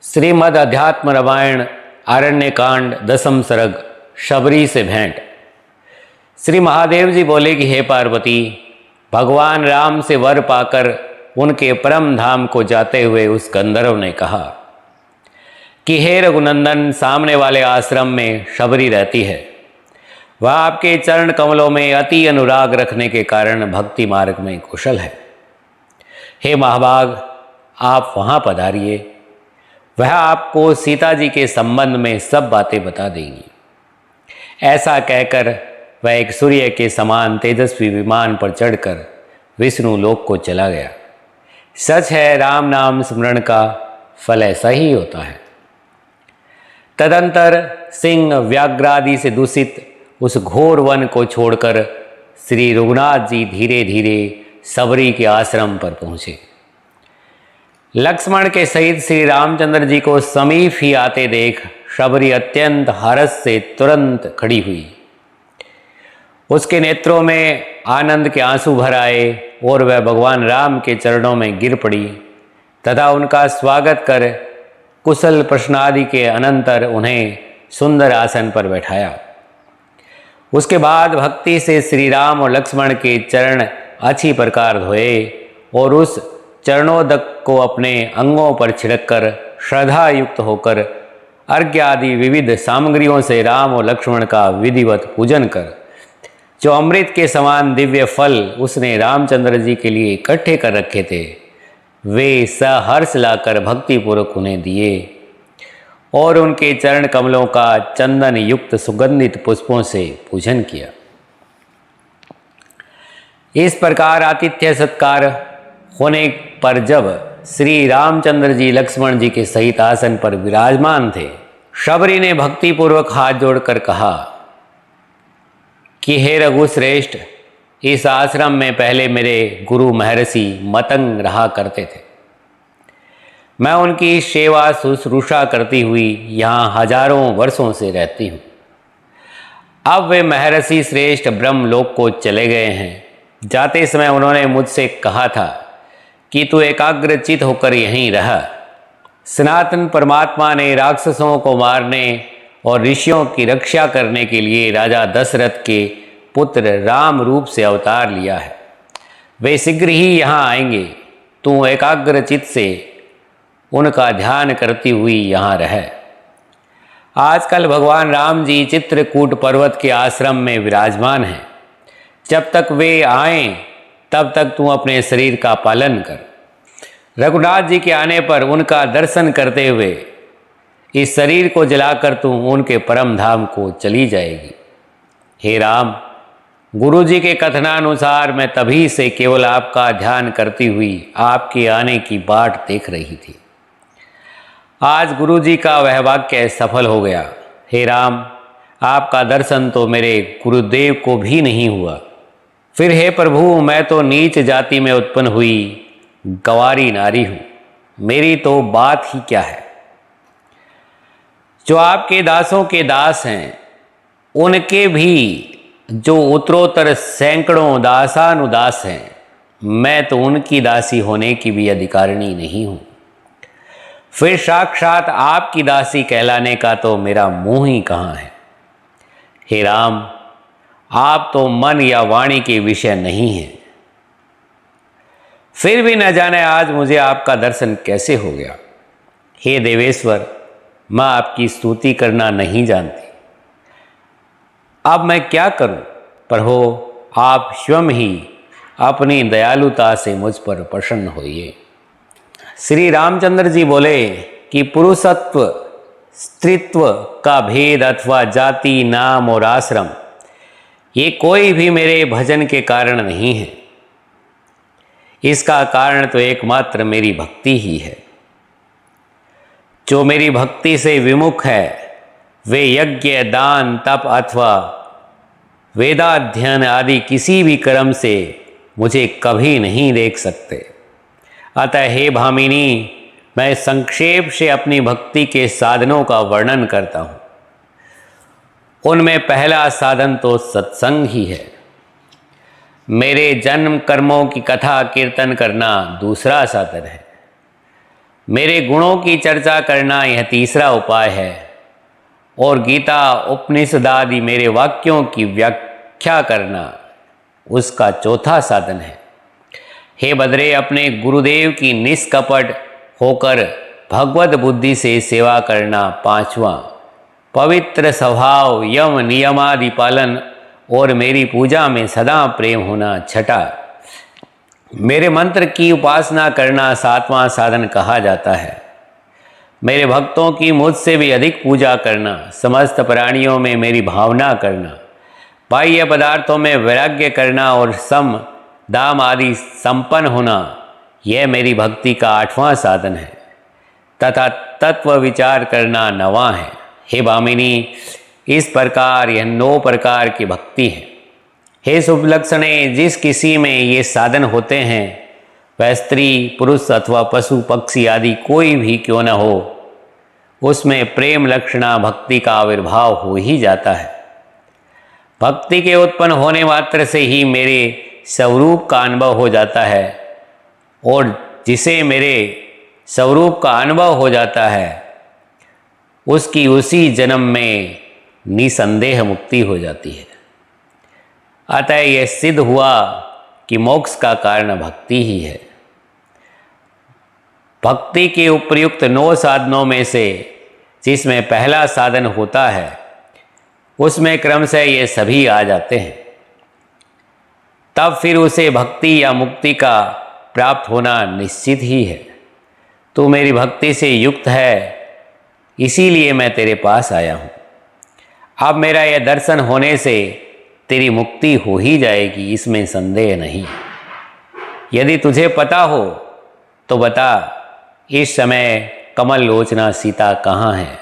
श्रीमद् अध्यात्म रामायण आरण्य कांड 10 सर्ग शबरी से भेंट। श्री महादेव जी बोले कि हे पार्वती, भगवान राम से वर पाकर उनके परम धाम को जाते हुए उस गंधर्व ने कहा कि हे रघुनंदन, सामने वाले आश्रम में शबरी रहती है। वह आपके चरण कमलों में अति अनुराग रखने के कारण भक्ति मार्ग में कुशल है। हे महाभाग, आप वहाँ पधारिए। वह आपको सीता जी के संबंध में सब बातें बता देंगी। ऐसा कहकर वह एक सूर्य के समान तेजस्वी विमान पर चढ़कर विष्णु लोक को चला गया। सच है, राम नाम स्मरण का फल ऐसा ही होता है। तदंतर सिंह व्याघ्रादि से दूषित उस घोर वन को छोड़कर श्री रघुनाथ जी धीरे धीरे शबरी के आश्रम पर पहुँचे। लक्ष्मण के सहित श्री रामचंद्र जी को समीप ही आते देख शबरी अत्यंत हर्ष से तुरंत खड़ी हुई। उसके नेत्रों में आनंद के आंसू भर आए और वह भगवान राम के चरणों में गिर पड़ी तथा उनका स्वागत कर कुशल प्रश्नादि के अनंतर उन्हें सुंदर आसन पर बैठाया। उसके बाद भक्ति से श्री राम और लक्ष्मण के चरण अच्छी प्रकार धोए और उस चरणोदक को अपने अंगों पर छिड़ककर श्रद्धा युक्त होकर अर्घ्य आदि विविध सामग्रियों से राम और लक्ष्मण का विधिवत पूजन कर जो अमृत के समान दिव्य फल उसने रामचंद्र जी के लिए इकट्ठे कर रखे थे, वे सहर्ष लाकर भक्तिपूर्वक उन्हें दिए और उनके चरण कमलों का चंदन युक्त सुगंधित पुष्पों से पूजन किया। इस प्रकार आतिथ्य सत्कार होने पर जब श्री रामचंद्र जी लक्ष्मण जी के सहित आसन पर विराजमान थे, शबरी ने भक्तिपूर्वक हाथ जोड़कर कहा कि हे रघुश्रेष्ठ, इस आश्रम में पहले मेरे गुरु महर्षि मतंग रहा करते थे। मैं उनकी सेवा शुश्रूषा करती हुई यहाँ हजारों वर्षों से रहती हूँ। अब वे महर्षि श्रेष्ठ ब्रह्मलोक को चले गए हैं। जाते समय उन्होंने मुझसे कहा था कि तू एकाग्रचित होकर यहीं रह। सनातन परमात्मा ने राक्षसों को मारने और ऋषियों की रक्षा करने के लिए राजा दशरथ के पुत्र राम रूप से अवतार लिया है। वे शीघ्र ही यहाँ आएंगे। तू एकाग्रचित से उनका ध्यान करती हुई यहाँ रह। आजकल भगवान राम जी चित्रकूट पर्वत के आश्रम में विराजमान हैं। जब तक वे आएं तब तक तू अपने शरीर का पालन कर। रघुनाथ जी के आने पर उनका दर्शन करते हुए इस शरीर को जलाकर तू उनके परम धाम को चली जाएगी। हे राम, गुरु जी के कथनानुसार मैं तभी से केवल आपका ध्यान करती हुई आपके आने की बाट देख रही थी। आज गुरु जी का वह वाक्य सफल हो गया। हे राम, आपका दर्शन तो मेरे गुरुदेव को भी नहीं हुआ। फिर हे प्रभु, मैं तो नीच जाति में उत्पन्न हुई गंवारी नारी हूँ। मेरी तो बात ही क्या है। जो आपके दासों के दास हैं, उनके भी जो उत्तरोत्तर सैकड़ों दासानुदास हैं, मैं तो उनकी दासी होने की भी अधिकारिणी नहीं हूँ। फिर साक्षात आपकी दासी कहलाने का तो मेरा मुँह ही कहाँ है। हे राम, आप तो मन या वाणी के विषय नहीं हैं। फिर भी न जाने आज मुझे आपका दर्शन कैसे हो गया। हे देवेश्वर, मैं आपकी स्तुति करना नहीं जानती। अब मैं क्या करूं? प्रभो, आप स्वयं ही अपनी दयालुता से मुझ पर प्रसन्न होइए। श्री रामचंद्र जी बोले कि पुरुषत्व, स्त्रीत्व का भेद अथवा जाति, नाम और आश्रम, ये कोई भी मेरे भजन के कारण नहीं है। इसका कारण तो एकमात्र मेरी भक्ति ही है। जो मेरी भक्ति से विमुख है, वे यज्ञ, दान, तप अथवा वेदाध्ययन आदि किसी भी कर्म से मुझे कभी नहीं देख सकते। अतः हे भामिनी, मैं संक्षेप से अपनी भक्ति के साधनों का वर्णन करता हूँ। उनमें पहला साधन तो सत्संग ही है। मेरे जन्म कर्मों की कथा कीर्तन करना दूसरा साधन है। मेरे गुणों की चर्चा करना यह तीसरा उपाय है और गीता उपनिषदादि मेरे वाक्यों की व्याख्या करना उसका चौथा साधन है। हे बद्रे, अपने गुरुदेव की निष्कपट होकर भगवत बुद्धि से सेवा करना पांचवा, पवित्र स्वभाव यम नियमादि पालन और मेरी पूजा में सदा प्रेम होना छठा, मेरे मंत्र की उपासना करना सातवां साधन कहा जाता है। मेरे भक्तों की मुझसे भी अधिक पूजा करना, समस्त प्राणियों में मेरी भावना करना, बाह्य पदार्थों में वैराग्य करना और सम दाम आदि संपन्न होना, यह मेरी भक्ति का आठवां साधन है तथा तत्व विचार करना नवां है। हे भामिनी, इस प्रकार यह 9 प्रकार की भक्ति है। हे शुभ लक्षणे, जिस किसी में ये साधन होते हैं वह स्त्री पुरुष अथवा पशु पक्षी आदि कोई भी क्यों न हो, उसमें प्रेम लक्षणा भक्ति का आविर्भाव हो ही जाता है। भक्ति के उत्पन्न होने मात्र से ही मेरे स्वरूप का अनुभव हो जाता है और जिसे मेरे स्वरूप का अनुभव हो जाता है उसकी उसी जन्म में निसंदेह मुक्ति हो जाती है। अतः यह सिद्ध हुआ कि मोक्ष का कारण भक्ति ही है। भक्ति के उपयुक्त 9 साधनों में से जिसमें पहला साधन होता है उसमें क्रमशः ये सभी आ जाते हैं, तब फिर उसे भक्ति या मुक्ति का प्राप्त होना निश्चित ही है। तू मेरी भक्ति से युक्त है, इसीलिए मैं तेरे पास आया हूँ। अब मेरा यह दर्शन होने से तेरी मुक्ति हो ही जाएगी, इसमें संदेह नहीं। यदि तुझे पता हो तो बता, इस समय कमल लोचना सीता कहाँ है?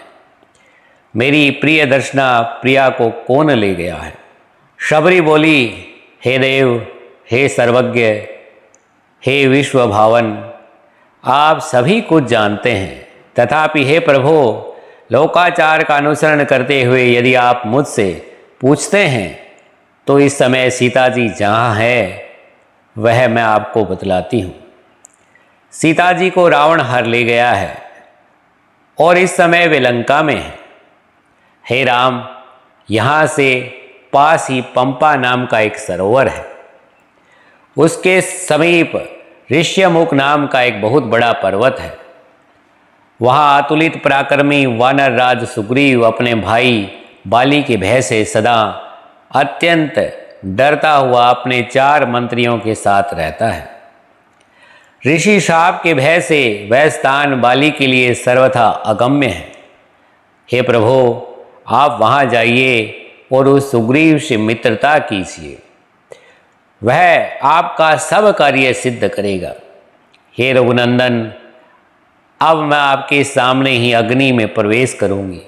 मेरी प्रिय दर्शना प्रिया को कौन ले गया है? शबरी बोली, हे देव, हे सर्वज्ञ, हे विश्व भावन, आप सभी कुछ जानते हैं, तथापि हे प्रभो, लोकाचार का अनुसरण करते हुए यदि आप मुझसे पूछते हैं तो इस समय सीता जी जहाँ है वह मैं आपको बतलाती हूँ। सीता जी को रावण हर ले गया है और इस समय वे लंका में हैं। हे राम, यहाँ से पास ही पंपा नाम का एक सरोवर है, उसके समीप ऋष्यमुख नाम का एक बहुत बड़ा पर्वत है। वहाँ अतुलित पराक्रमी वानर राज सुग्रीव अपने भाई बाली के भय से सदा अत्यंत डरता हुआ अपने 4 मंत्रियों के साथ रहता है। ऋषि शाप के भय से वह स्थान बाली के लिए सर्वथा अगम्य है। हे प्रभो, आप वहाँ जाइए और उस सुग्रीव से मित्रता कीजिए, वह आपका सब कार्य सिद्ध करेगा। हे रघुनंदन, अब मैं आपके सामने ही अग्नि में प्रवेश करूँगी।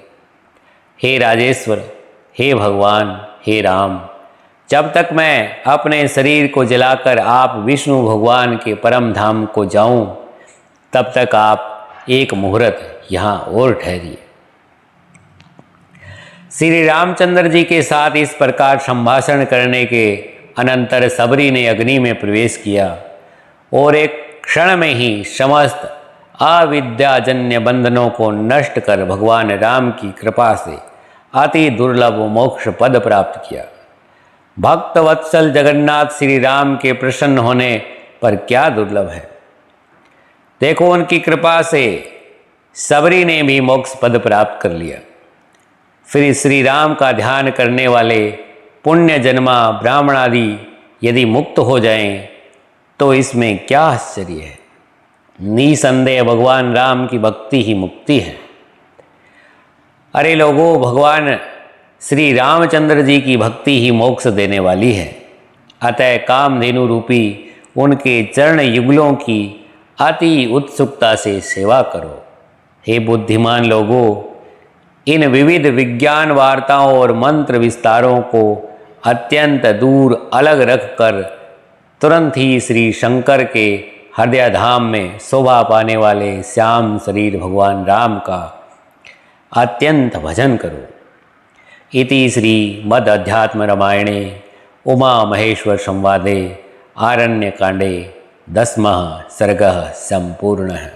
हे राजेश्वर, हे भगवान, हे राम, जब तक मैं अपने शरीर को जलाकर आप विष्णु भगवान के परम धाम को जाऊं, तब तक आप एक मुहूर्त यहाँ और ठहरिए। श्री रामचंद्र जी के साथ इस प्रकार संभाषण करने के अनंतर सबरी ने अग्नि में प्रवेश किया और एक क्षण में ही समस्त अविद्याजन्य बंधनों को नष्ट कर भगवान राम की कृपा से अति दुर्लभ मोक्ष पद प्राप्त किया। भक्त वत्सल जगन्नाथ श्री राम के प्रसन्न होने पर क्या दुर्लभ है। देखो, उनकी कृपा से सबरी ने भी मोक्ष पद प्राप्त कर लिया। फिर श्री राम का ध्यान करने वाले पुण्य जन्मा ब्राह्मण आदि यदि मुक्त हो जाएं तो इसमें क्या आश्चर्य है। निसंदेह भगवान राम की भक्ति ही मुक्ति है। अरे लोगों, भगवान श्री रामचंद्र जी की भक्ति ही मोक्ष देने वाली है। अतः कामधेनु रूपी उनके चरण युगलों की अति उत्सुकता से सेवा करो। हे बुद्धिमान लोगों, इन विविध विज्ञान वार्ताओं और मंत्र विस्तारों को अत्यंत दूर अलग रखकर तुरंत ही श्री शंकर के हृदय धाम में शोभा पाने वाले श्याम शरीर भगवान राम का अत्यंत भजन करो। इति श्री मद अध्यात्म रामायणे उमा महेश्वर संवादे आरण्यकांडे 10वां सर्गः संपूर्णः।